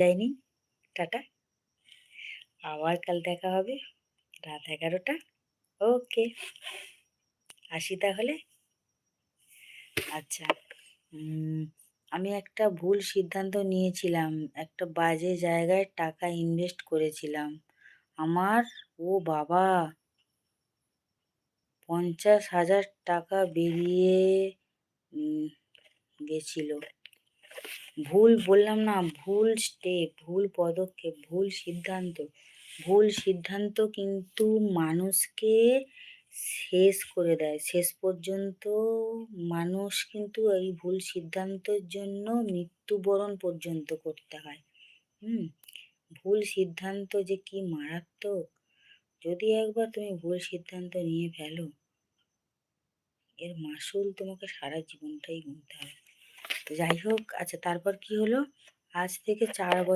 যায়নি। টাটা। আবার কাল দেখা হবে রাত 11টা। ওকে, আসি তাহলে। আচ্ছা, আমি একটা ভুল সিদ্ধান্ত নিয়েছিলাম। একটা বাজে জায়গায় টাকা ইনভেস্ট করেছিলাম। আমার ও বাবা! 50,000 টাকা বেরিয়ে উম গেছিল। ভুল বললাম না, ভুল স্টেপ, ভুল পদক্ষেপ, ভুল সিদ্ধান্ত। ভুল সিদ্ধান্ত কিন্তু মানুষকে শেষ করে দেয়। শেষ পর্যন্ত মানুষ কিন্তু এই ভুল সিদ্ধান্তের জন্য মৃত্যুবরণ পর্যন্ত করতে হয়। হুম? ভুল সিদ্ধান্ত যে কি মারাত্মক! যদি একবার তুমি ভুল সিদ্ধান্ত নিয়ে ফেলো, এর মাসুল তোমাকে সারা জীবনটাই গুনতে হবে। তো যাই হোক, আচ্ছা তারপর কি হলো? আজ থেকে 4 বছর